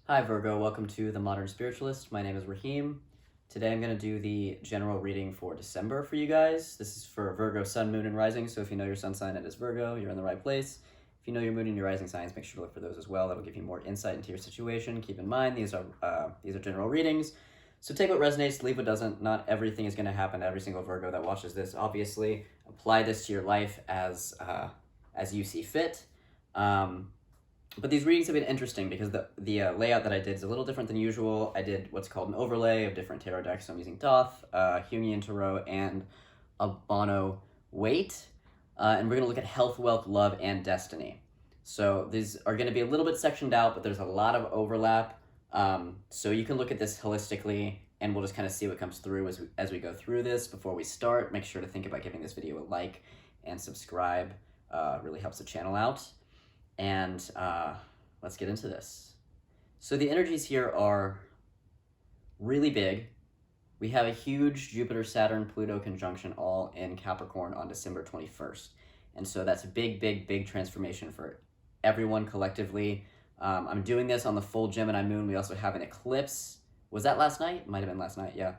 Hi Virgo, welcome to The Modern Spiritualist. My name is Raheem. Today I'm going to do the general reading for December for you guys. This is for Virgo, Sun, Moon, and Rising, so if you know your sun sign, it is Virgo, you're in the right place. If you know your moon and your rising signs, make sure to look for those as well. That'll give you more insight into your situation. Keep in mind, these are general readings, so take what resonates, leave what doesn't. Not everything is going to happen to every single Virgo that watches this. Obviously, apply this to your life as you see fit. But these readings have been interesting because the layout that I did is a little different than usual. I did what's called an overlay of different tarot decks. So I'm using Thoth, Jungian Tarot, and a Bono Waite. And we're going to look at health, wealth, love, and destiny. So these are going to be a little bit sectioned out, but there's a lot of overlap. So you can look at this holistically, and we'll just kind of see what comes through as we go through this. Before we start, make sure to think about giving this video a like and subscribe. Really helps the channel out. And let's get into this. So the energies here are really big. We have a huge Jupiter-Saturn-Pluto conjunction all in Capricorn on December 21st. And so that's a big, big, big transformation for everyone collectively. I'm doing this on the full Gemini moon. We also have an eclipse. Was that last night? Might have been last night, yeah.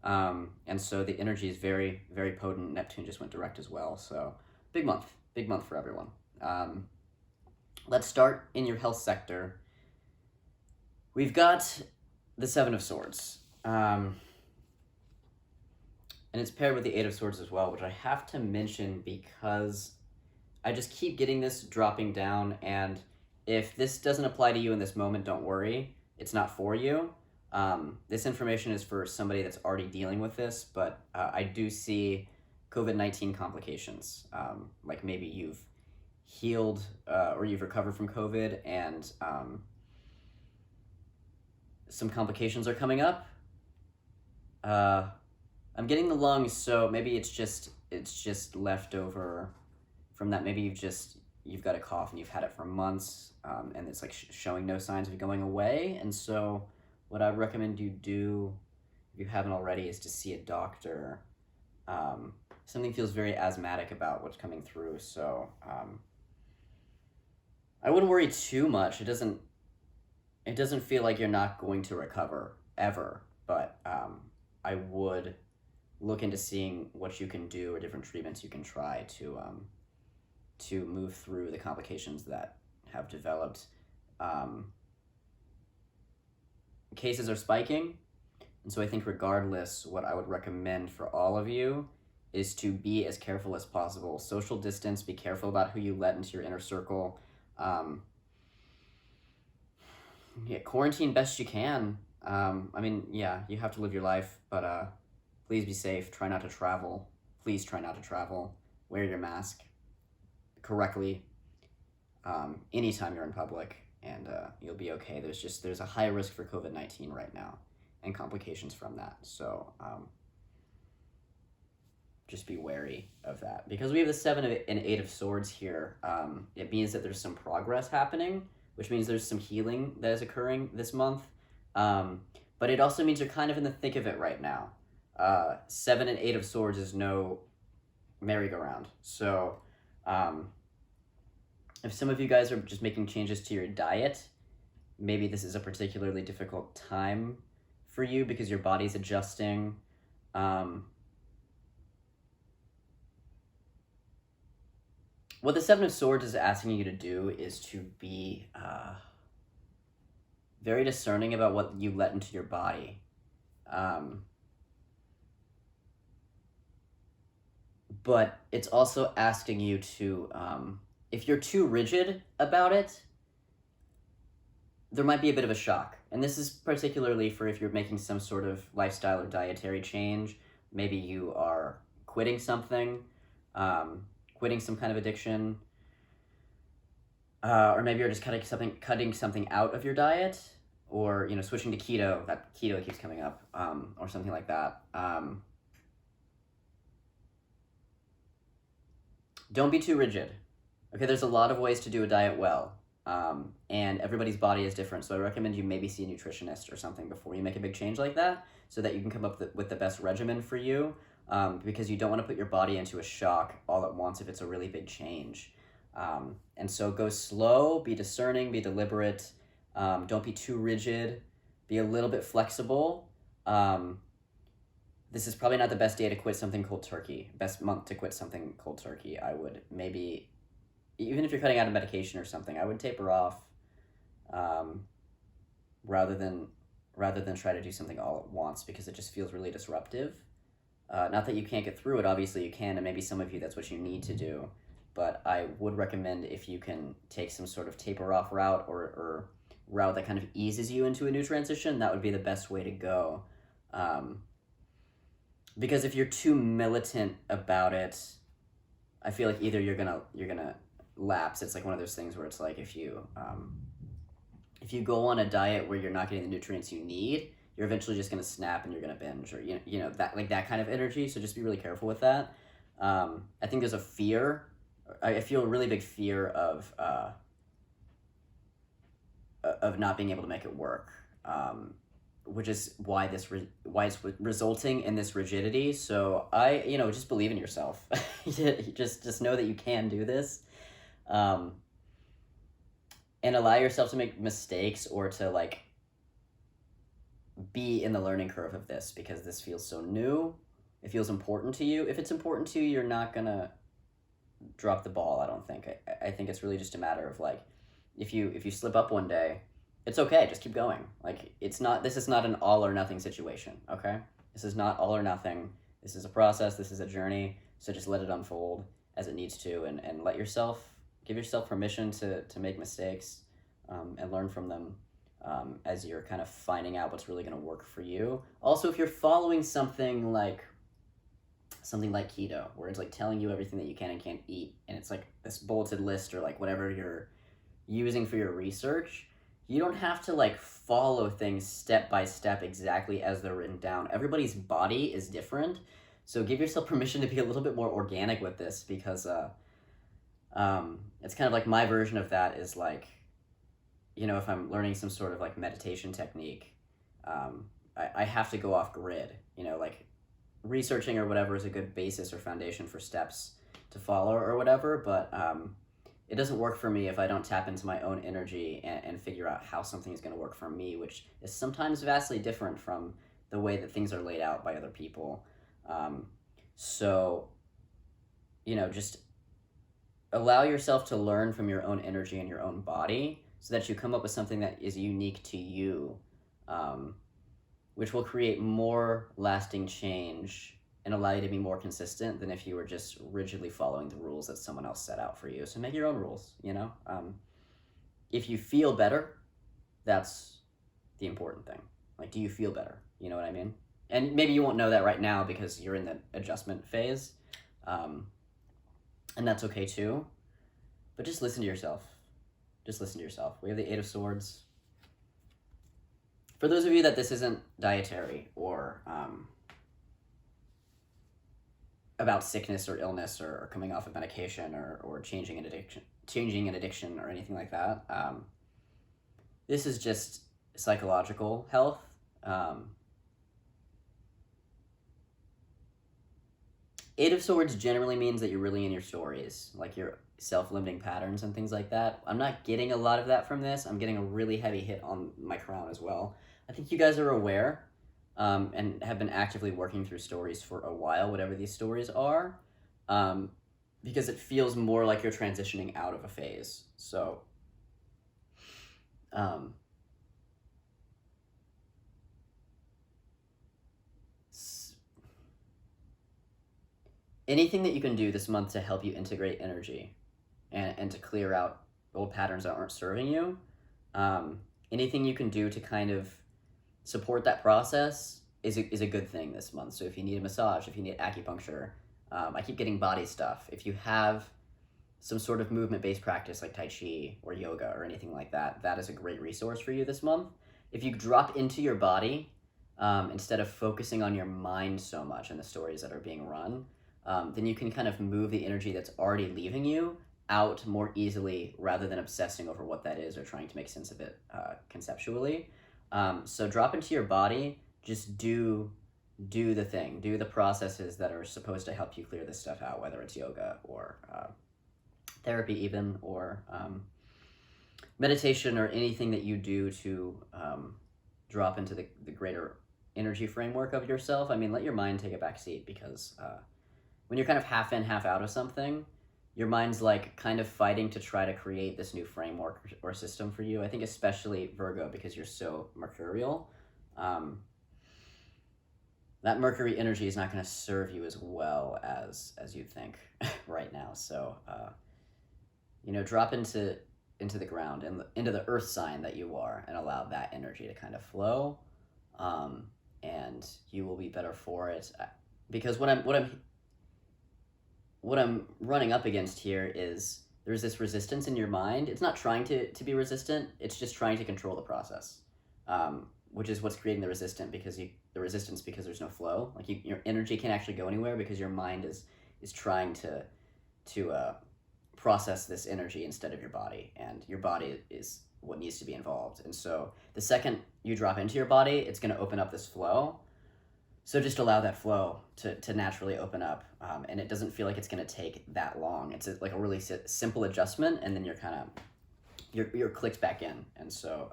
And so the energy is very, very potent. Neptune just went direct as well. So big month for everyone. Let's start in your health sector. We've got the Seven of Swords. And it's paired with the Eight of Swords as well, which I have to mention because I just keep getting this dropping down, and if this doesn't apply to you in this moment, don't worry. It's not for you. This information is for somebody that's already dealing with this, but I do see COVID-19 complications. Like maybe you've healed or you've recovered from COVID and some complications are coming up. I'm getting the lungs, so maybe it's just left over from that. Maybe you've got a cough and you've had it for months, and it's like showing no signs of going away. And so what I recommend you do, if you haven't already, is to see a doctor. Something feels very asthmatic about what's coming through, so I wouldn't worry too much. It doesn't feel like you're not going to recover ever, but I would look into seeing what you can do or different treatments you can try to move through the complications that have developed. Cases are spiking, and so I think regardless, what I would recommend for all of you is to be as careful as possible. Social distance, be careful about who you let into your inner circle. Quarantine best you can. I mean, yeah, you have to live your life, but please be safe. Try not to travel. Please try not to travel. Wear your mask correctly anytime you're in public, and you'll be okay. There's a high risk for COVID-19 right now and complications from that. So just be wary of that. Because we have the Seven and Eight of Swords here, it means that there's some progress happening, which means there's some healing that is occurring this month. But it also means you're kind of in the thick of it right now. Seven and Eight of Swords is no merry-go-round. So if some of you guys are just making changes to your diet, maybe this is a particularly difficult time for you because your body's adjusting. What the Seven of Swords is asking you to do is to be very discerning about what you let into your body. But it's also asking you to, if you're too rigid about it, there might be a bit of a shock. And this is particularly for if you're making some sort of lifestyle or dietary change. Maybe you are quitting something, quitting some kind of addiction, or maybe you're just cutting something out of your diet, or switching to keto. That keto keeps coming up, or something like that. Don't be too rigid. Okay, there's a lot of ways to do a diet well, and everybody's body is different, so I recommend you maybe see a nutritionist or something before you make a big change like that, so that you can come up with the best regimen for you, because you don't want to put your body into a shock all at once if it's a really big change. And so go slow, be discerning, be deliberate, Don't be too rigid. Be a little bit flexible. This is probably not the best day to quit something cold turkey. Best month to quit something cold turkey. I would maybe, even if you're cutting out a medication or something, I would taper off, rather than try to do something all at once, because it just feels really disruptive. Not that you can't get through it, obviously you can, and maybe some of you that's what you need to do. But I would recommend, if you can take some sort of taper off route, or route that kind of eases you into a new transition, that would be the best way to go. Because if you're too militant about it, I feel like either you're gonna lapse. It's like one of those things where it's like, if you go on a diet where you're not getting the nutrients you need, you're eventually just gonna snap and you're gonna binge, or you know that, like that kind of energy. So just be really careful with that. I think there's a fear. I feel a really big fear of not being able to make it work. Which is why why it's resulting in this rigidity. So just believe in yourself. just know that you can do this, and allow yourself to make mistakes, or to like be in the learning curve of this, because this feels so new. It feels important to you. If it's important to you, you're not gonna drop the ball, I don't think. I think it's really just a matter of like, if you slip up one day, it's okay, just keep going. Like, this is not an all or nothing situation, okay? This is not all or nothing. This is a process, this is a journey, so just let it unfold as it needs to, and give yourself permission to make mistakes, and learn from them, as you're kind of finding out what's really gonna work for you. Also, if you're following something like keto, where it's like telling you everything that you can and can't eat, and it's like this bulleted list, or like whatever you're using for your research, you don't have to like follow things step by step exactly as they're written down. Everybody's body is different, so give yourself permission to be a little bit more organic with this, because it's kind of like my version of that is like, if I'm learning some sort of like meditation technique, I have to go off grid. Like researching or whatever is a good basis or foundation for steps to follow or whatever, but it doesn't work for me if I don't tap into my own energy and figure out how something is going to work for me, which is sometimes vastly different from the way that things are laid out by other people. So, just allow yourself to learn from your own energy and your own body, so that you come up with something that is unique to you, which will create more lasting change and allow you to be more consistent than if you were just rigidly following the rules that someone else set out for you. So make your own rules, If you feel better, that's the important thing. Like, do you feel better? You know what I mean? And maybe you won't know that right now because you're in the adjustment phase. And that's okay too. But just listen to yourself. Just listen to yourself. We have the Eight of Swords. For those of you that this isn't dietary or about sickness or illness, or coming off of medication, or changing an addiction or anything like that, this is just psychological health. Eight of Swords generally means that you're really in your stories, like your self-limiting patterns and things like that. I'm not getting a lot of that from this. I'm getting a really heavy hit on my crown as well. I think you guys are aware, and have been actively working through stories for a while, whatever these stories are, because it feels more like you're transitioning out of a phase. So, anything that you can do this month to help you integrate energy and to clear out old patterns that aren't serving you, anything you can do to kind of support that process is a good thing this month. So if you need a massage, if you need acupuncture, I keep getting body stuff. If you have some sort of movement-based practice like Tai Chi or yoga or anything like that, that is a great resource for you this month. If you drop into your body, instead of focusing on your mind so much and the stories that are being run, then you can kind of move the energy that's already leaving you out more easily, rather than obsessing over what that is or trying to make sense of it conceptually. So drop into your body, just do the thing, do the processes that are supposed to help you clear this stuff out, whether it's yoga or therapy even, or meditation or anything that you do to drop into the greater energy framework of yourself, I mean, let your mind take a back seat, because when you're kind of half in, half out of something, your mind's like kind of fighting to try to create this new framework or system for you. I think especially Virgo, because you're so mercurial. That Mercury energy is not going to serve you as well as you think right now. So, drop into the ground and into the earth sign that you are, and allow that energy to kind of flow, and you will be better for it. Because what I'm running up against here is there's this resistance in your mind. It's not trying to be resistant. It's just trying to control the process, which is what's creating the resistance, because there's no flow. Like your energy can't actually go anywhere because your mind is trying to process this energy instead of your body, and your body is what needs to be involved. And so the second you drop into your body, it's going to open up this flow. So just allow that flow to naturally open up, and it doesn't feel like it's going to take that long. It's like a really simple adjustment, and then you're clicked back in. And so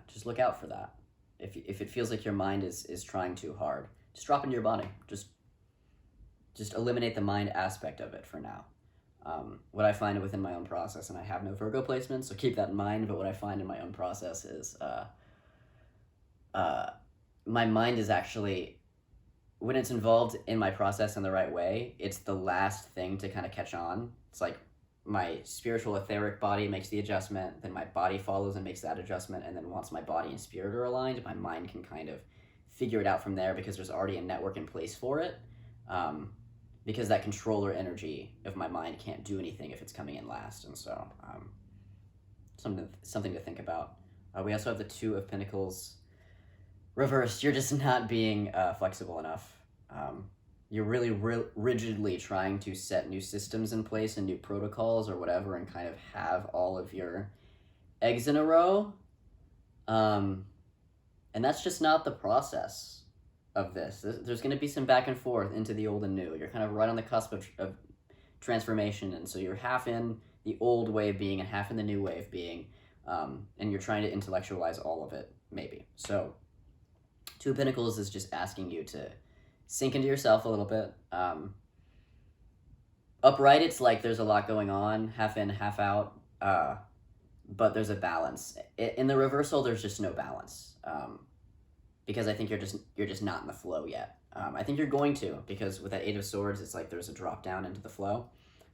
just look out for that. If it feels like your mind is trying too hard, just drop into your body. Just eliminate the mind aspect of it for now. What I find within my own process, and I have no Virgo placements, so keep that in mind, but what I find in my own process is my mind is actually, when it's involved in my process in the right way, it's the last thing to kind of catch on. It's like my spiritual etheric body makes the adjustment, then my body follows and makes that adjustment, and then once my body and spirit are aligned, my mind can kind of figure it out from there, because there's already a network in place for it. Because that controller energy of my mind can't do anything if it's coming in last. And so something to think about. We also have the Two of Pentacles reversed. You're just not being flexible enough. You're really rigidly trying to set new systems in place and new protocols or whatever, and kind of have all of your eggs in a row. And that's just not the process of this. There's going to be some back and forth into the old and new. You're kind of right on the cusp of transformation, and so you're half in the old way of being and half in the new way of being, and you're trying to intellectualize all of it, maybe. So Two of Pentacles is just asking you to sink into yourself a little bit. Upright, it's like there's a lot going on, half in, half out, but there's a balance. In the reversal, there's just no balance. Because I think you're just not in the flow yet. I think you're going to, because with that Eight of Swords, it's like there's a drop down into the flow.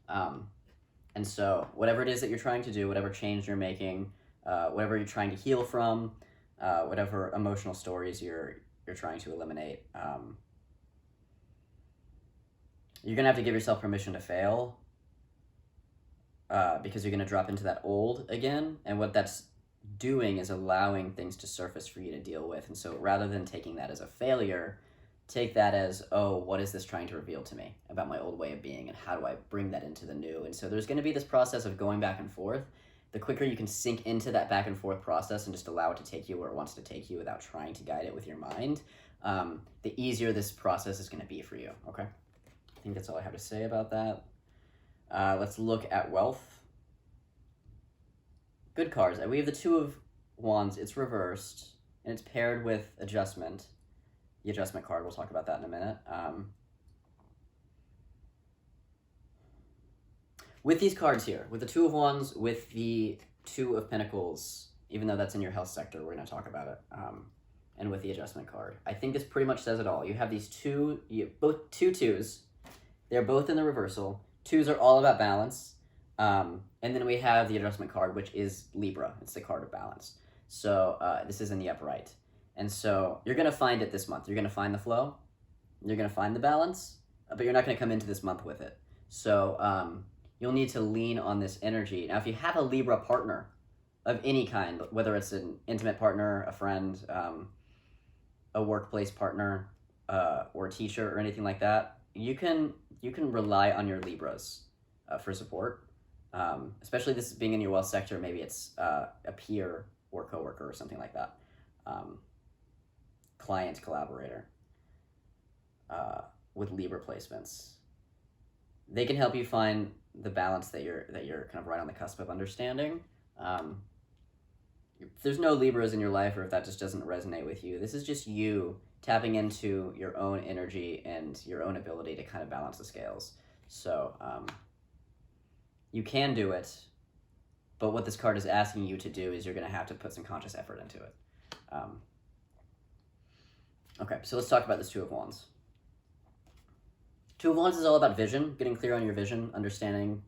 And so whatever it is that you're trying to do, whatever change you're making, whatever you're trying to heal from, whatever emotional stories you're trying to eliminate, you're gonna have to give yourself permission to fail, because you're gonna drop into that old again, and what that's doing is allowing things to surface for you to deal with. And so rather than taking that as a failure, take that as, oh, what is this trying to reveal to me about my old way of being, and how do I bring that into the new? And so there's going to be this process of going back and forth. The quicker you can sink into that back and forth process and just allow it to take you where it wants to take you without trying to guide it with your mind, the easier this process is going to be for you. Okay, I think that's all I have to say about that. Let's look at wealth. Good cards. We have the Two of Wands. It's reversed, and it's paired with adjustment. The adjustment card, we'll talk about that in a minute. With these cards here, with the Two of Wands, with the Two of Pentacles, even though that's in your health sector, we're going to talk about it, and with the adjustment card, I think this pretty much says it all. You have these both two twos. They're both in the reversal. Twos are all about balance. And then we have the adjustment card, which is Libra. It's the card of balance. So this is in the upright. And so you're going to find it this month. You're going to find the flow. You're going to find the balance, but you're not going to come into this month with it. So you'll need to lean on this energy. Now, if you have a Libra partner of any kind, whether it's an intimate partner, a friend, a workplace partner, or a teacher or anything like that, you can rely on your Libras for support. Especially this being in your wealth sector, maybe it's a peer or coworker or something like that. Client, collaborator, with Libra placements. they can help you find the balance that you're kind of right on the cusp of understanding. If there's no Libras in your life, or if that just doesn't resonate with you, this is just you tapping into your own energy and your own ability to kind of balance the scales. So you can do it, but what this card is asking you to do is you're going to have to put some conscious effort into it. Okay, so let's talk about this Two of Wands. Two of Wands is all about vision, getting clear on your vision, understanding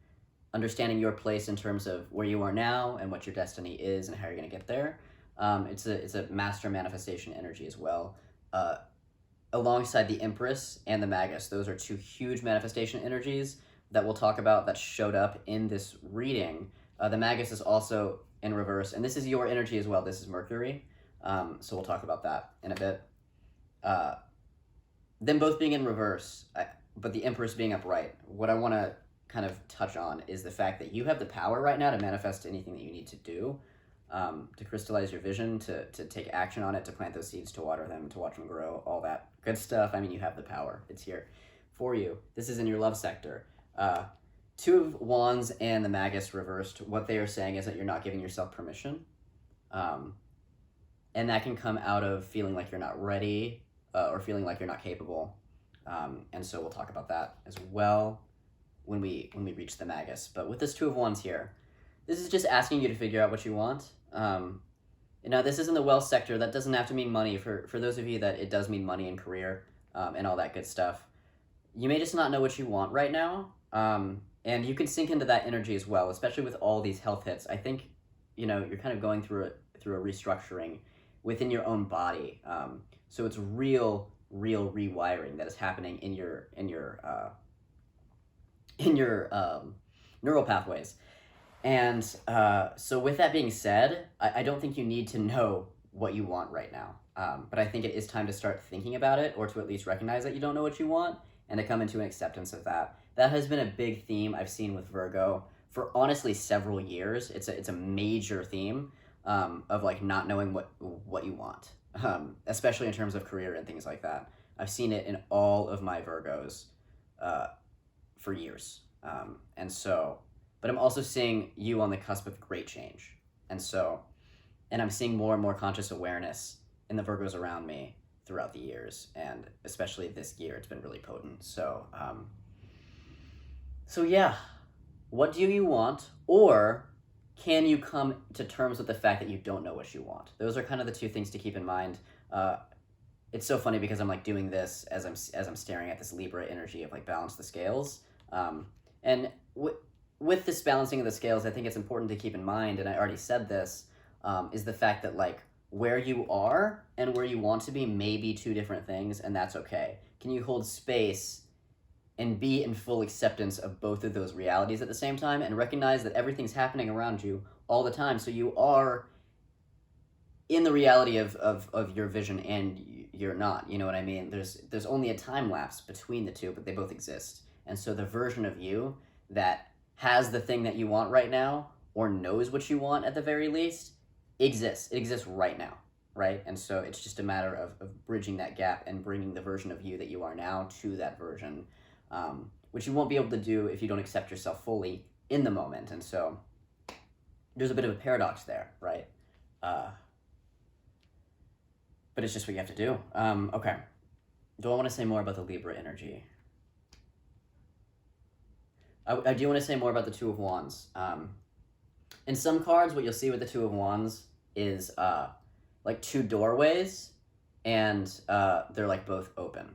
your place in terms of where you are now and what your destiny is and how you're going to get there. It's a master manifestation energy as well. Alongside the Empress and the Magus, those are two huge manifestation energies that we'll talk about that showed up in this reading. The Magus is also in reverse, and this is your energy as well. This is Mercury, so we'll talk about that in a bit. Them both being in reverse, but the Empress being upright, what I want to kind of touch on is the fact that you have the power right now to manifest anything that you need to do, to crystallize your vision, to take action on it, to plant those seeds, to water them, to watch them grow, all that good stuff. I mean, you have the power. It's here for you. This is in your love sector. Two of Wands and the Magus reversed, what they are saying is that you're not giving yourself permission. And that can come out of feeling like you're not ready, or feeling like you're not capable. And so we'll talk about that as well when we reach the Magus. But with this Two of Wands here, this is just asking you to figure out what you want. Now, this is in the wealth sector. That doesn't have to mean money. For those of you that it does mean money and career, and all that good stuff, you may just not know what you want right now. And you can sink into that energy as well, especially with all these health hits. I think, you're kind of going through a restructuring within your own body. So it's real rewiring that is happening in your neural pathways. And so with that being said, I don't think you need to know what you want right now. But I think it is time to start thinking about it, or to at least recognize that you don't know what you want, and to come into an acceptance of that. That has been a big theme I've seen with Virgo for honestly several years. It's a major theme of like not knowing what you want, especially in terms of career and things like that. I've seen it in all of my Virgos for years. But I'm also seeing you on the cusp of great change. And I'm seeing more and more conscious awareness in the Virgos around me throughout the years, and especially this year, it's been really potent. So yeah, what do you want? Or can you come to terms with the fact that you don't know what you want? Those are kind of the two things to keep in mind. It's so funny because I'm like doing this as I'm staring at this Libra energy of like balance the scales. And with this balancing of the scales, I think it's important to keep in mind, and I already said this, is the fact that like where you are and where you want to be may be two different things, and that's okay. Can you hold space and be in full acceptance of both of those realities at the same time, and recognize that everything's happening around you all the time, so you are in the reality of your vision and you're not, you know what I mean? There's only a time lapse between the two, but they both exist. And so the version of you that has the thing that you want right now, or knows what you want at the very least, exists. It exists right now, right? And so it's just a matter of bridging that gap and bringing the version of you that you are now to that version, which you won't be able to do if you don't accept yourself fully in the moment. And so there's a bit of a paradox there, right? But it's just what you have to do. Okay. Do I want to say more about the Libra energy? I do want to say more about the Two of Wands. In some cards, what you'll see with the Two of Wands is like two doorways, and they're like both open.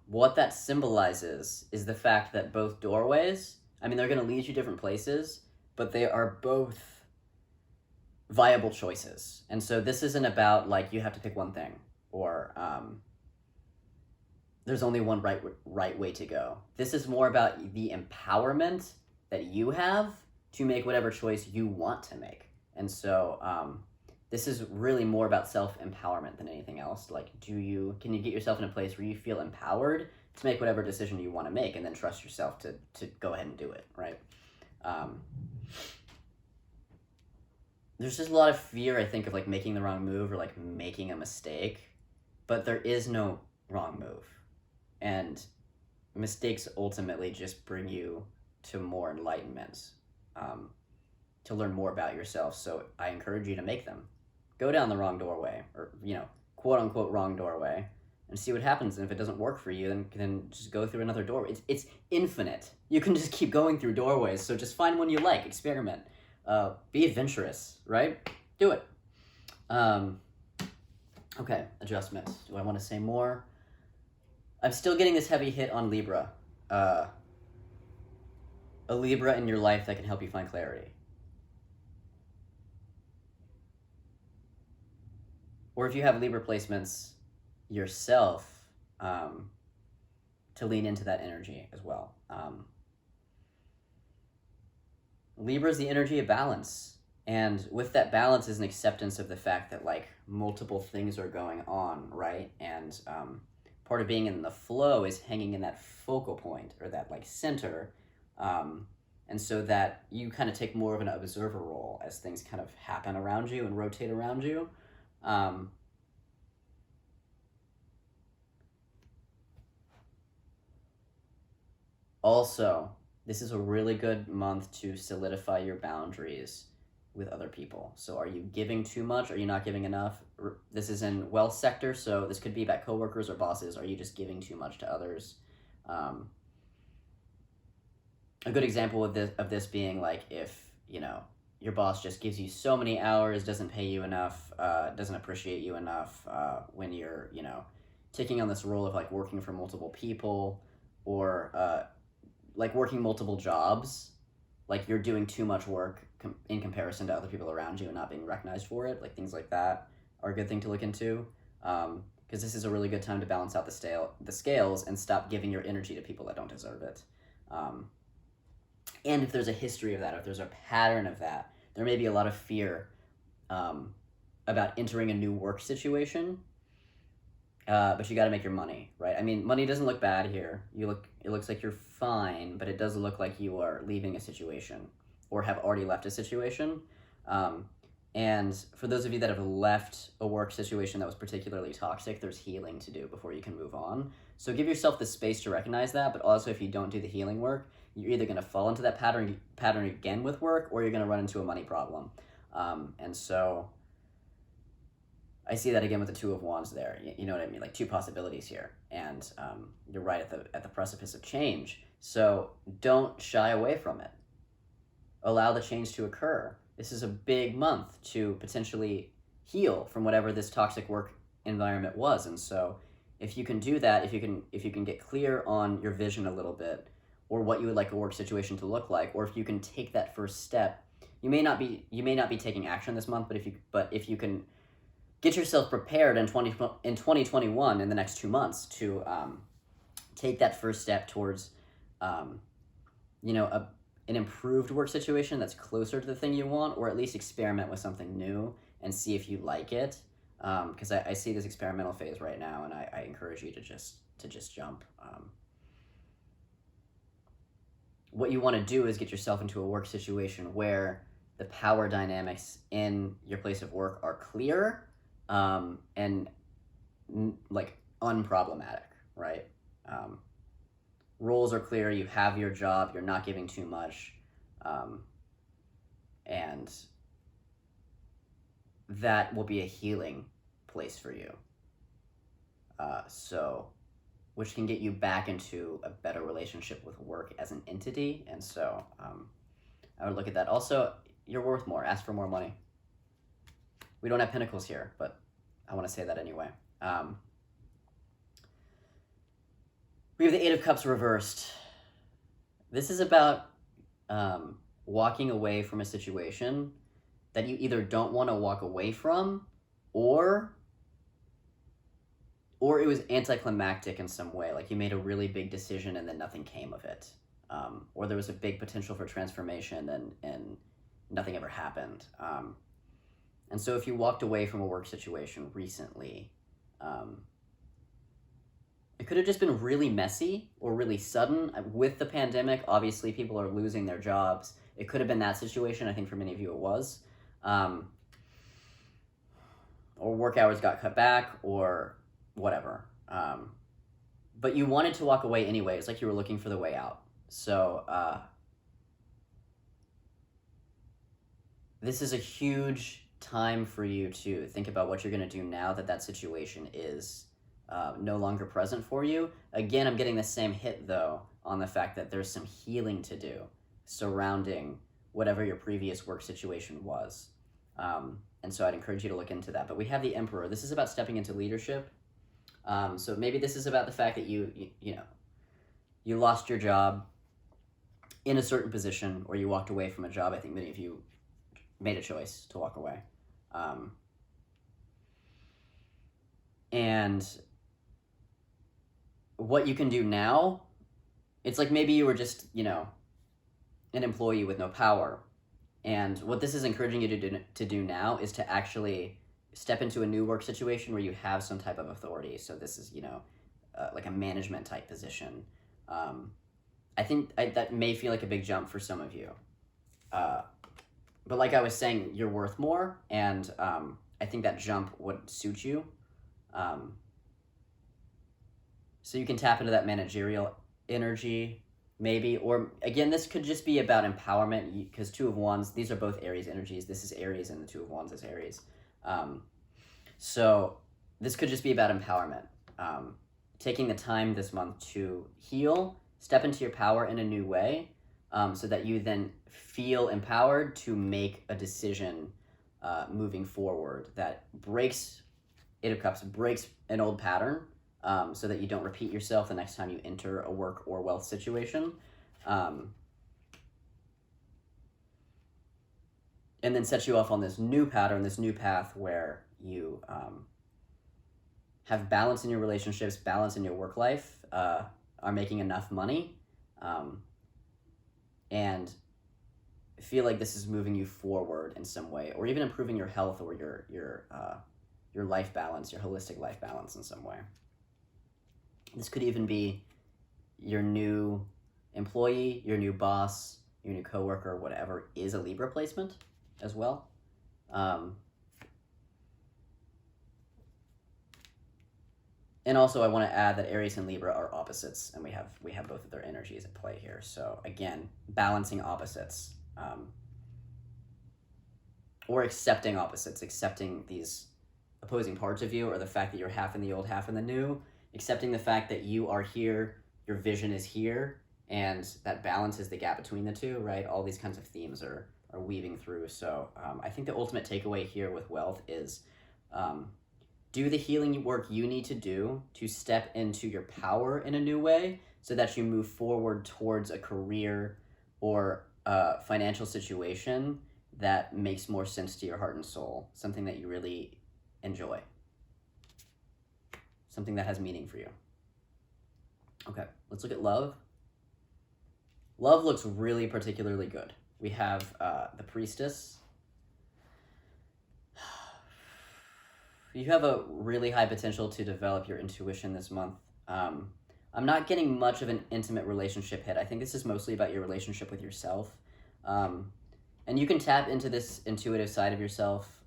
What that symbolizes is the fact that both doorways, I mean, they're going to lead you different places, but they are both viable choices. And so this isn't about like you have to pick one thing, or there's only one right way to go. This is more about the empowerment that you have to make whatever choice you want to make. And so this is really more about self-empowerment than anything else. Like, can you get yourself in a place where you feel empowered to make whatever decision you want to make, and then trust yourself to go ahead and do it, right? There's just a lot of fear, I think, of like making the wrong move or like making a mistake, but there is no wrong move. And mistakes ultimately just bring you to more enlightenment, to learn more about yourself. So I encourage you to make them. Go down the wrong doorway, or quote unquote wrong doorway, and see what happens. And if it doesn't work for you, then just go through another doorway. It's infinite. You can just keep going through doorways. So just find one you like, experiment, be adventurous, right? Do it. Okay, adjustments. Do I want to say more? I'm still getting this heavy hit on Libra. A Libra in your life that can help you find clarity. Or if you have Libra placements yourself, to lean into that energy as well. Libra is the energy of balance. And with that balance is an acceptance of the fact that like multiple things are going on, right? And part of being in the flow is hanging in that focal point or that like center. And so that you kind of take more of an observer role as things kind of happen around you and rotate around you. Also, this is a really good month to solidify your boundaries with other people. So are you giving too much? Are you not giving enough? This is in wealth sector, so this could be about coworkers or bosses. Are you just giving too much to others? A good example of this being like if, your boss just gives you so many hours, doesn't pay you enough, doesn't appreciate you enough, when you're, taking on this role of like working for multiple people or like working multiple jobs, like you're doing too much work in comparison to other people around you and not being recognized for it, like things like that are a good thing to look into, because this is a really good time to balance out the scales and stop giving your energy to people that don't deserve it. And if there's a history of that, if there's a pattern of that, there may be a lot of fear about entering a new work situation, but you got to make your money, right? I mean, money doesn't look bad here. It looks like you're fine, but it does look like you are leaving a situation or have already left a situation. And for those of you that have left a work situation that was particularly toxic, there's healing to do before you can move on. So give yourself the space to recognize that, but also if you don't do the healing work, you're either going to fall into that pattern again with work, or you're going to run into a money problem. And so I see that again with the Two of Wands there. You know what I mean? Like two possibilities here. And you're right at the precipice of change. So don't shy away from it. Allow the change to occur. This is a big month to potentially heal from whatever this toxic work environment was. And so if you can do that, if you can get clear on your vision a little bit, or what you would like a work situation to look like, or if you can take that first step, you may not be taking action this month, but if you can get yourself prepared in 2021 in the next 2 months to take that first step towards an improved work situation that's closer to the thing you want, or at least experiment with something new and see if you like it, because I see this experimental phase right now, and I encourage you to just jump. What you want to do is get yourself into a work situation where the power dynamics in your place of work are clear, and like unproblematic, right? Roles are clear, you have your job, you're not giving too much, and that will be a healing place for you. Which can get you back into a better relationship with work as an entity. And so I would look at that. Also, you're worth more. Ask for more money. We don't have pentacles here, but I want to say that anyway. We have the Eight of Cups reversed. This is about walking away from a situation that you either don't want to walk away from, or it was anticlimactic in some way, like you made a really big decision and then nothing came of it. Or there was a big potential for transformation and nothing ever happened. And so if you walked away from a work situation recently, it could have just been really messy or really sudden. With the pandemic, obviously people are losing their jobs. It could have been that situation. I think for many of you it was. Or work hours got cut back or whatever. but you wanted to walk away anyway. It's like you were looking for the way out. So this is a huge time for you to think about what you're going to do now that that situation is no longer present for you. Again, I'm getting the same hit, though, on the fact that there's some healing to do surrounding whatever your previous work situation was. And so I'd encourage you to look into that. But we have the Emperor. This is about stepping into leadership. So maybe this is about the fact that you lost your job in a certain position, or you walked away from a job. I think many of you made a choice to walk away. And what you can do now, it's like maybe you were just, an employee with no power. And what this is encouraging you to do now is to actually step into a new work situation where you have some type of authority. So this is, like a management type position. I think that may feel like a big jump for some of you. But like I was saying, you're worth more, and I think that jump would suit you. So you can tap into that managerial energy, maybe, or again, this could just be about empowerment, because Two of Wands, these are both Aries energies. This is Aries, and the Two of Wands is Aries. So this could just be about empowerment. Taking the time this month to heal, step into your power in a new way, so that you then feel empowered to make a decision moving forward that breaks, Eight of Cups, breaks an old pattern, so that you don't repeat yourself the next time you enter a work or wealth situation. And then set you off on this new pattern, this new path where you have balance in your relationships, balance in your work life, are making enough money, and feel like this is moving you forward in some way, or even improving your health or your life balance, your holistic life balance in some way. This could even be your new employee, your new boss, your new coworker, whatever is a Libra placement as well. And also, I want to add that Aries and Libra are opposites, and we have both of their energies at play here. So again, balancing opposites, or accepting opposites, accepting these opposing parts of you, or the fact that you're half in the old, half in the new, accepting the fact that you are here, your vision is here, and that balance is the gap between the two, right? All these kinds of themes are weaving through. So I think the ultimate takeaway here with wealth is do the healing work you need to do to step into your power in a new way, so that you move forward towards a career or a financial situation that makes more sense to your heart and soul, something that you really enjoy, something that has meaning for you. Okay, let's look at love. Love looks really particularly good. We have the Priestess. You have a really high potential to develop your intuition this month. I'm not getting much of an intimate relationship hit. I think this is mostly about your relationship with yourself. And you can tap into this intuitive side of yourself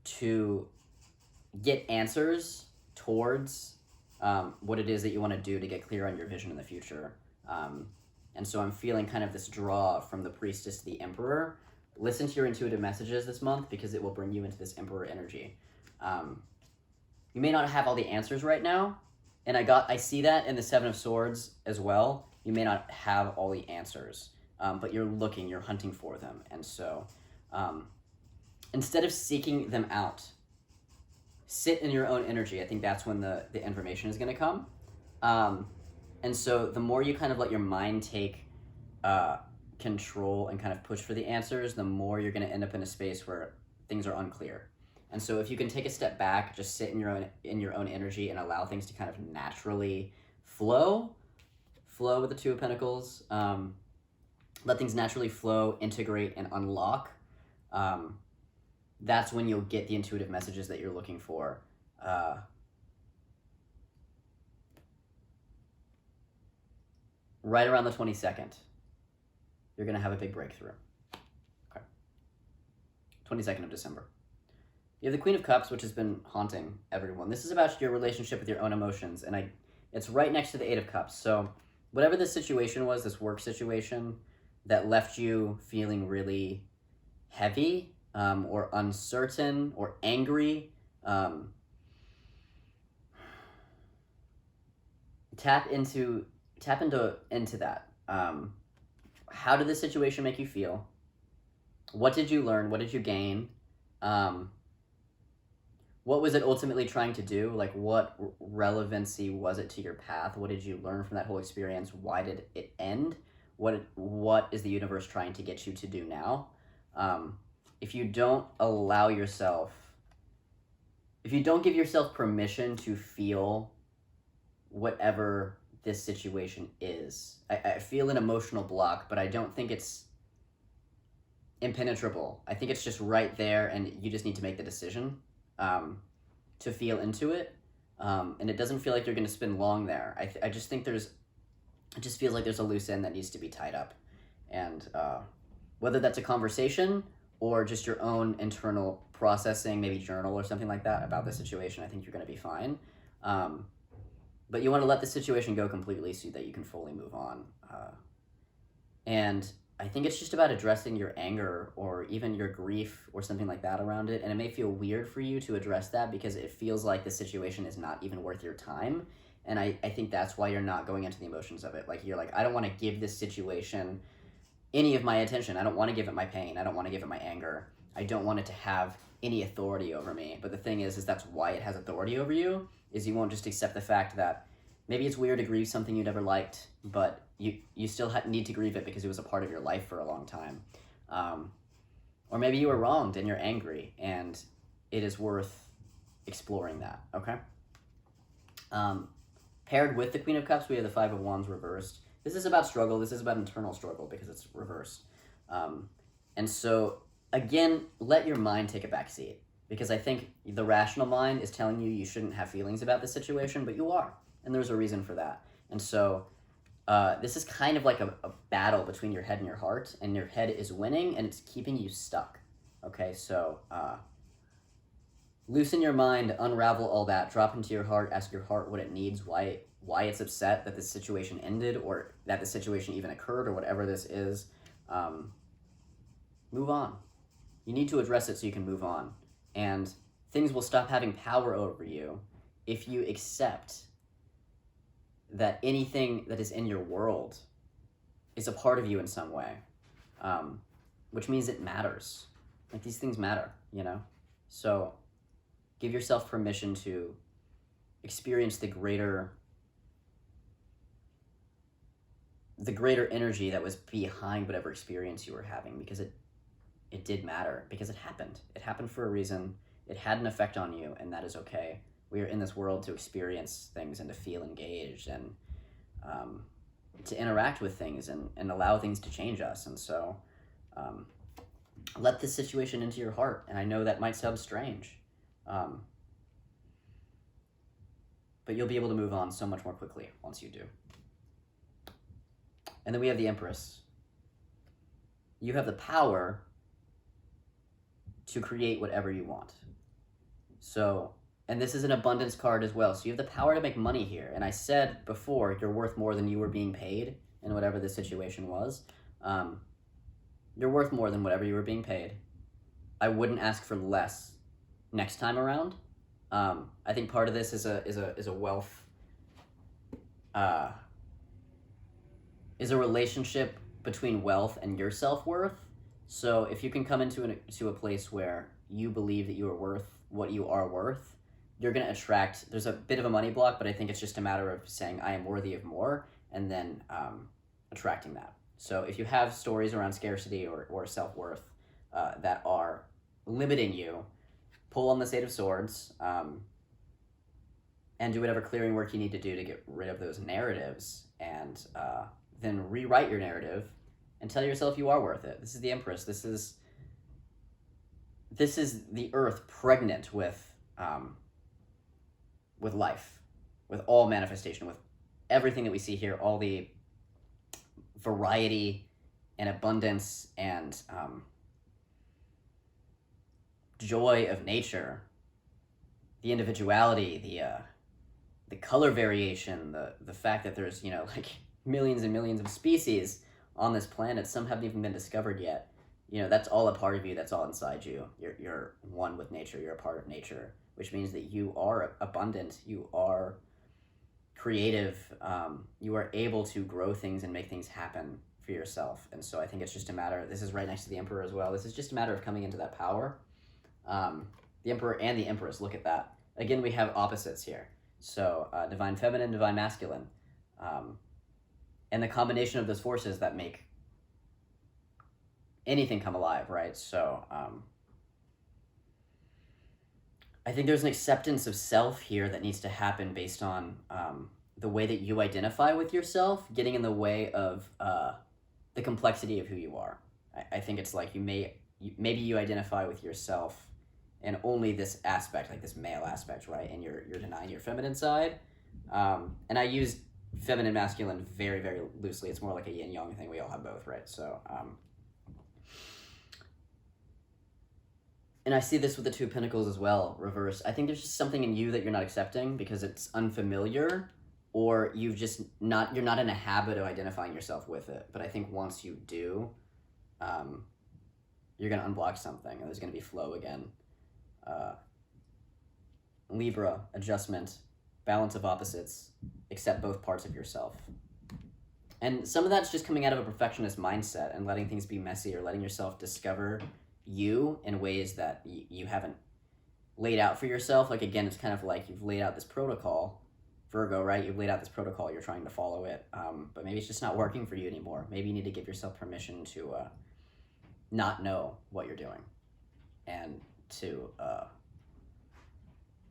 to get answers towards what it is that you want to do to get clear on your vision in the future. And so I'm feeling kind of this draw from the Priestess to the Emperor. Listen to your intuitive messages this month, because it will bring you into this Emperor energy. You may not have all the answers right now, and I see that in the Seven of Swords as well. You may not have all the answers, but you're looking, you're hunting for them. And so instead of seeking them out, sit in your own energy. I think that's when the information is going to come. And so the more you kind of let your mind take control and kind of push for the answers, the more you're going to end up in a space where things are unclear. And so if you can take a step back, just sit in your own energy and allow things to kind of naturally flow with the Two of Pentacles, let things naturally flow, integrate, and unlock, that's when you'll get the intuitive messages that you're looking for. Right around the 22nd, you're going to have a big breakthrough. Okay. 22nd of December. You have the Queen of Cups, which has been haunting everyone. This is about your relationship with your own emotions, and It's right next to the Eight of Cups. So whatever this situation was, this work situation that left you feeling really heavy, or uncertain or angry, tap into that. How did this situation make you feel? What did you learn? What did you gain? What was it ultimately trying to do? Like, what relevancy was it to your path? What did you learn from that whole experience? Why did it end? What is the universe trying to get you to do now? If you don't give yourself permission to feel whatever this situation is, I feel an emotional block, but I don't think it's impenetrable. I think it's just right there, and you just need to make the decision to feel into it. And it doesn't feel like you're going to spend long there. I just think it just feels like there's a loose end that needs to be tied up. And whether that's a conversation or just your own internal processing, maybe journal or something like that about the situation, I think you're going to be fine. But you want to let the situation go completely so that you can fully move on. And I think it's just about addressing your anger or even your grief or something like that around it. And it may feel weird for you to address that because it feels like the situation is not even worth your time. And I think that's why you're not going into the emotions of it. Like, you're like, I don't want to give this situation any of my attention. I don't want to give it my pain. I don't want to give it my anger. I don't want it to have any authority over me. But the thing is that's why it has authority over you, is you won't just accept the fact that maybe it's weird to grieve something you never liked, but you still need to grieve it because it was a part of your life for a long time. Or maybe you were wronged and you're angry, and it is worth exploring that, okay? Paired with the Queen of Cups, we have the Five of Wands reversed. This is about struggle. This is about internal struggle because it's reversed. And so, again, let your mind take a back seat, because I think the rational mind is telling you you shouldn't have feelings about this situation, but you are. And there's a reason for that. And so this is kind of like a battle between your head and your heart, and your head is winning and it's keeping you stuck. Okay, so loosen your mind, unravel all that, drop into your heart, ask your heart what it needs, why it's upset that this situation ended or that the situation even occurred or whatever this is. Move on. You need to address it so you can move on. And things will stop having power over you if you accept that anything that is in your world is a part of you in some way, which means it matters. Like, these things matter, you know? So give yourself permission to experience the greater energy that was behind whatever experience you were having, because it did matter, because it happened. It happened for a reason. It had an effect on you, and that is okay. We are in this world to experience things and to feel engaged and to interact with things and allow things to change us. And so let this situation into your heart. And I know that might sound strange, but you'll be able to move on so much more quickly once you do. And then we have the Empress. You have the power to create whatever you want. So, and this is an abundance card as well. So you have the power to make money here. And I said before, you're worth more than you were being paid in whatever the situation was. You're worth more than whatever you were being paid. I wouldn't ask for less next time around. I think part of this is a wealth, is a relationship between wealth and your self-worth. So if you can come into a place where you believe that you are worth what you are worth, you're going to attract, there's a bit of a money block, but I think it's just a matter of saying, I am worthy of more, and then attracting that. So if you have stories around scarcity or self-worth that are limiting you, pull on the Eight of Swords and do whatever clearing work you need to do to get rid of those narratives, and then rewrite your narrative and tell yourself you are worth it. This is the Empress. This is the earth pregnant with life, with all manifestation, with everything that we see here, all the variety and abundance and joy of nature, the individuality, the color variation, the fact that there's, you know, like millions and millions of species on this planet, some haven't even been discovered yet. You know, that's all a part of you, that's all inside you. You're one with nature, you're a part of nature, which means that you are abundant, you are creative, you are able to grow things and make things happen for yourself. And so I think it's just a matter, this is right next to the Emperor as well, this is just a matter of coming into that power. The Emperor and the Empress, look at that. Again, we have opposites here. So divine feminine, divine masculine. And the combination of those forces that make anything come alive, right? So I think there's an acceptance of self here that needs to happen based on the way that you identify with yourself, getting in the way of the complexity of who you are. I think it's like maybe you identify with yourself and only this aspect, like this male aspect, right? And you're denying your feminine side. And I use feminine, masculine very, very loosely. It's more like a yin yang thing. We all have both, right? So, and I see this with the Two of Pentacles as well, reversed. I think there's just something in you that you're not accepting because it's unfamiliar, or you're not in a habit of identifying yourself with it. But I think once you do, you're gonna unblock something and there's gonna be flow again. Libra, adjustment, balance of opposites, accept both parts of yourself. And some of that's just coming out of a perfectionist mindset and letting things be messy, or letting yourself discover you in ways that you haven't laid out for yourself. Like, again, it's kind of like you've laid out this protocol, Virgo, right? You've laid out this protocol, you're trying to follow it, but maybe it's just not working for you anymore. Maybe you need to give yourself permission to not know what you're doing and to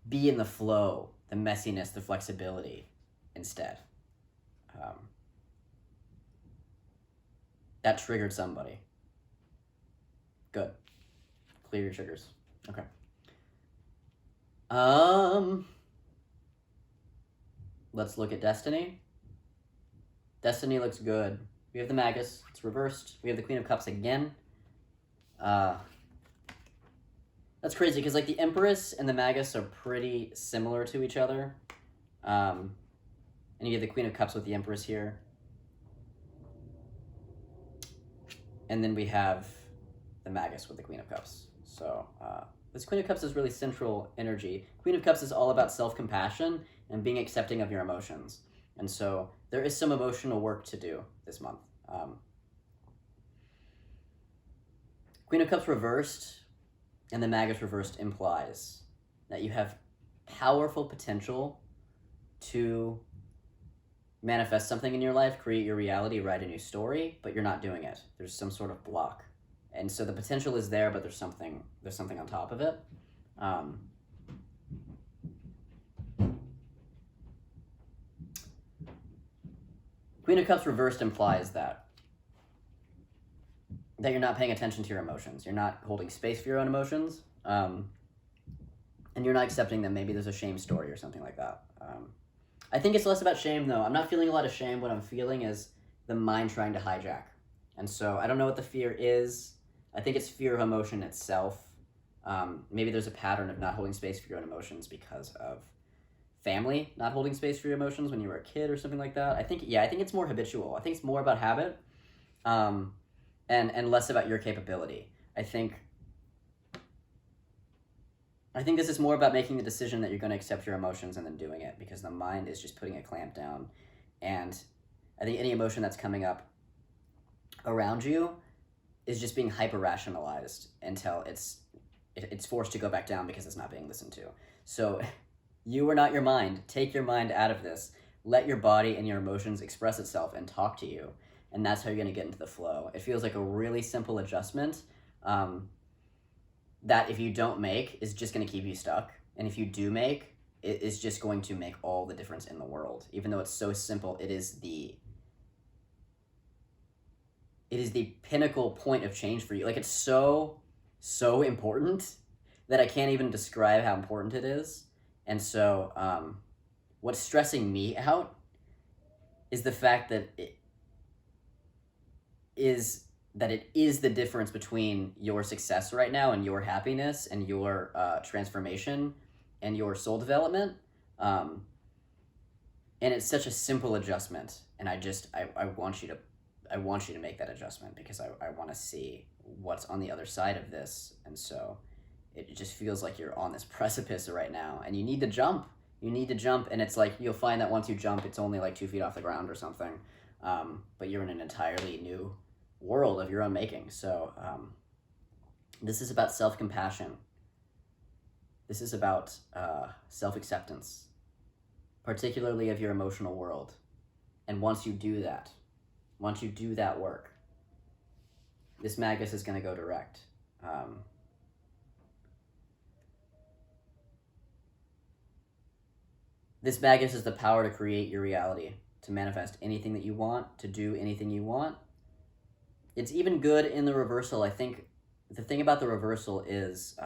be in the flow, the messiness, the flexibility instead. That triggered somebody. Good. Clear your triggers. Okay. Let's look at Destiny. Destiny looks good. We have the Magus. It's reversed. We have the Queen of Cups again. That's crazy because like the Empress and the Magus are pretty similar to each other. And you have the Queen of Cups with the Empress here. And then we have the Magus with the Queen of Cups. So this Queen of Cups is really central energy. Queen of Cups is all about self-compassion and being accepting of your emotions. And so there is some emotional work to do this month. Queen of Cups reversed and the Magus reversed implies that you have powerful potential to manifest something in your life, create your reality, write a new story, but you're not doing it. There's some sort of block. And so the potential is there, but there's something on top of it. Queen of Cups reversed implies that you're not paying attention to your emotions. You're not holding space for your own emotions. And you're not accepting them. Maybe there's a shame story or something like that. I think it's less about shame, though. I'm not feeling a lot of shame. What I'm feeling is the mind trying to hijack. And so I don't know what the fear is. I think it's fear of emotion itself. Maybe there's a pattern of not holding space for your own emotions because of family not holding space for your emotions when you were a kid or something like that. I think it's more habitual. I think it's more about habit and less about your capability. I think this is more about making the decision that you're going to accept your emotions and then doing it, because the mind is just putting a clamp down. And I think any emotion that's coming up around you is just being hyper-rationalized until it's forced to go back down because it's not being listened to. So you are not your mind. Take your mind out of this. Let your body and your emotions express itself and talk to you. And that's how you're going to get into the flow. It feels like a really simple adjustment that if you don't make is just going to keep you stuck. And if you do make, it is just going to make all the difference in the world. Even though it's so simple, it is the pinnacle point of change for you. Like, it's so important that I can't even describe how important it is. And so what's stressing me out is the fact that it is the difference between your success right now and your happiness and your transformation and your soul development. And it's such a simple adjustment, and I want you to make that adjustment, because I want to see what's on the other side of this. And so it just feels like you're on this precipice right now, and you need to jump. And it's like, you'll find that once you jump, it's only like 2 feet off the ground or something, but you're in an entirely new world of your own making. So this is about self-compassion. This is about self-acceptance, particularly of your emotional world. And once you do that work, this Magus is going to go direct. This Magus is the power to create your reality, to manifest anything that you want, to do anything you want. It's even good in the reversal. I think the thing about the reversal is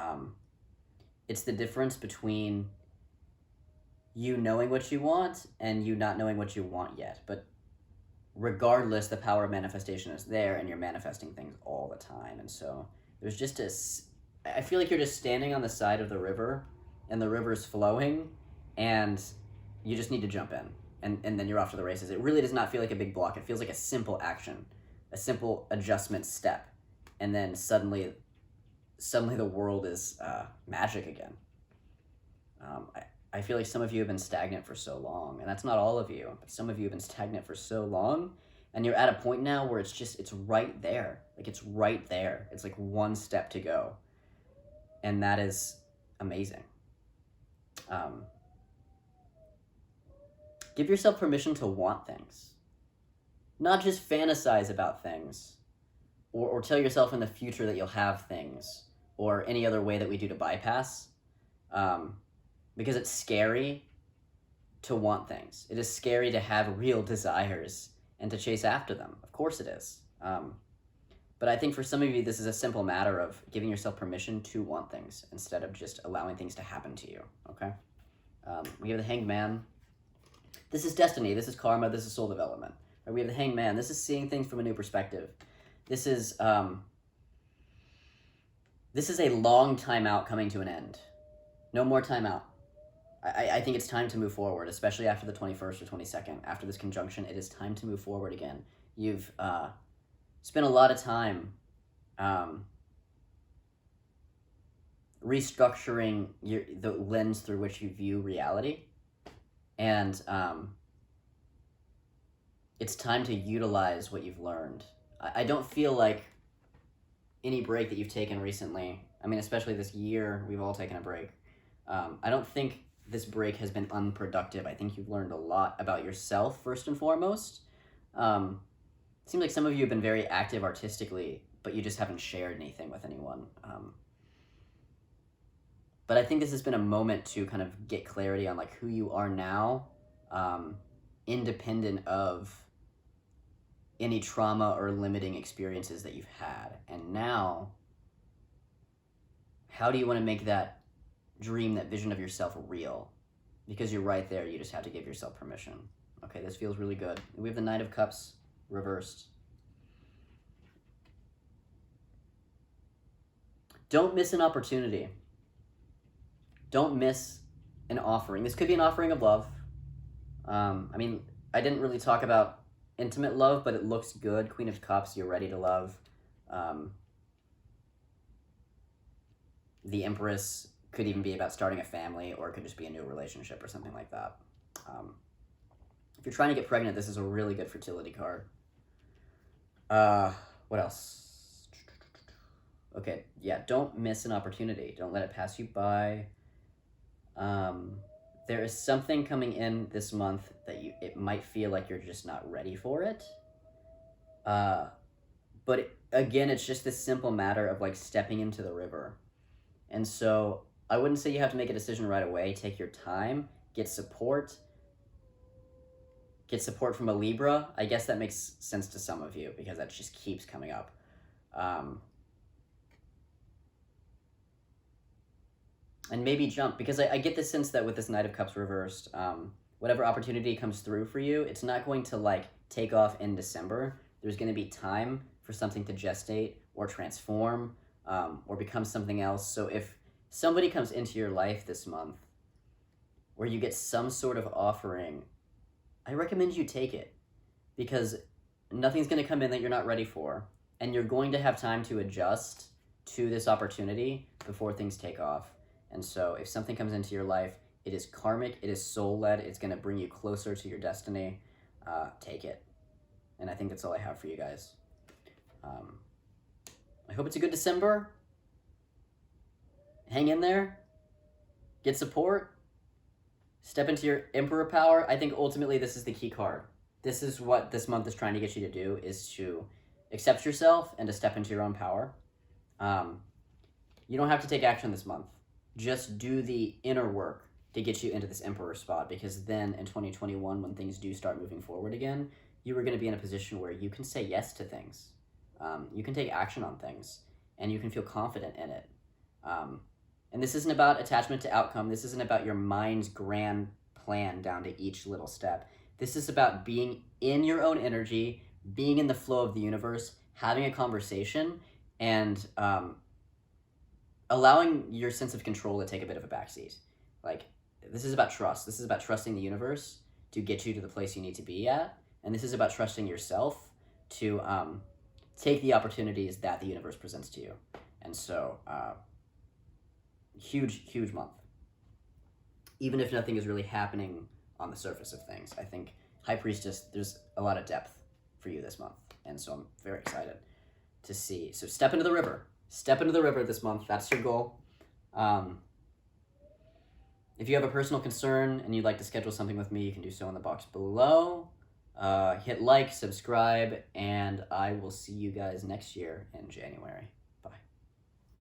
it's the difference between you knowing what you want and you not knowing what you want yet. But regardless, the power of manifestation is there, and you're manifesting things all the time. And so there's just I feel like you're just standing on the side of the river, and the river's flowing, and you just need to jump in, and then you're off to the races. It really does not feel like a big block. It feels like a simple action, a simple adjustment step, and then suddenly the world is magic again. I feel like some of you have been stagnant for so long, and that's not all of you, but some of you have been stagnant for so long, and you're at a point now where it's right there. Like, it's right there. It's like one step to go, and that is amazing. Give yourself permission to want things. Not just fantasize about things, or tell yourself in the future that you'll have things, or any other way that we do to bypass, because it's scary to want things. It is scary to have real desires and to chase after them. Of course it is. But I think for some of you, this is a simple matter of giving yourself permission to want things instead of just allowing things to happen to you, okay? We have the Hanged Man. This is destiny, this is karma, this is soul development. Right? We have the Hanged Man. This is seeing things from a new perspective. This is a long time out coming to an end. No more time out. I think it's time to move forward, especially after the 21st or 22nd. After this conjunction, it is time to move forward again. You've spent a lot of time restructuring the lens through which you view reality. And it's time to utilize what you've learned. I don't feel like any break that you've taken recently, I mean, especially this year, we've all taken a break. I don't think this break has been unproductive. I think you've learned a lot about yourself, first and foremost. It seems like some of you have been very active artistically, but you just haven't shared anything with anyone. But I think this has been a moment to kind of get clarity on like who you are now, independent of any trauma or limiting experiences that you've had. And now, how do you want to make that dream, that vision of yourself real? Because you're right there, you just have to give yourself permission. Okay, this feels really good. We have the Knight of Cups reversed. Don't miss an opportunity. Don't miss an offering. This could be an offering of love. I mean, I didn't really talk about intimate love, but it looks good. Queen of Cups, you're ready to love. The Empress could even be about starting a family, or it could just be a new relationship or something like that. If you're trying to get pregnant, this is a really good fertility card. What else? Okay, yeah, don't miss an opportunity. Don't let it pass you by. There is something coming in this month that it might feel like you're just not ready for it. But again, it's just this simple matter of like stepping into the river. And so I wouldn't say you have to make a decision right away. Take your time, get support. Get support from a Libra. I guess that makes sense to some of you because that just keeps coming up. And maybe jump, because I get the sense that with this Knight of Cups reversed, whatever opportunity comes through for you, it's not going to like take off in December. There's going to be time for something to gestate or transform or become something else. So if somebody comes into your life this month where you get some sort of offering I recommend you take it, because nothing's going to come in that you're not ready for, and you're going to have time to adjust to this opportunity before things take off. And so if something comes into your life, it is karmic, it is soul-led, it's going to bring you closer to your destiny. Take it. And I think that's all I have for you guys. I hope it's a good December. Hang in there. Get support. Step into your Emperor power. I think ultimately this is the key card. This is what this month is trying to get you to do, is to accept yourself and to step into your own power. You don't have to take action this month. Just do the inner work to get you into this Emperor spot, because then in 2021, when things do start moving forward again, you are going to be in a position where you can say yes to things. You can take action on things, and you can feel confident in it. And this isn't about attachment to outcome. This isn't about your mind's grand plan down to each little step. This is about being in your own energy, being in the flow of the universe, having a conversation, and allowing your sense of control to take a bit of a backseat. Like, this is about trust. This is about trusting the universe to get you to the place you need to be at. And this is about trusting yourself to take the opportunities that the universe presents to you. And so, huge month. Even if nothing is really happening on the surface of things, I think High Priestess, there's a lot of depth for you this month. And so I'm very excited to see. So step into the river. Step into the river this month. That's your goal. If you have a personal concern and you'd like to schedule something with me, you can do so in the box below. Hit like, subscribe, and I will see you guys next year in January.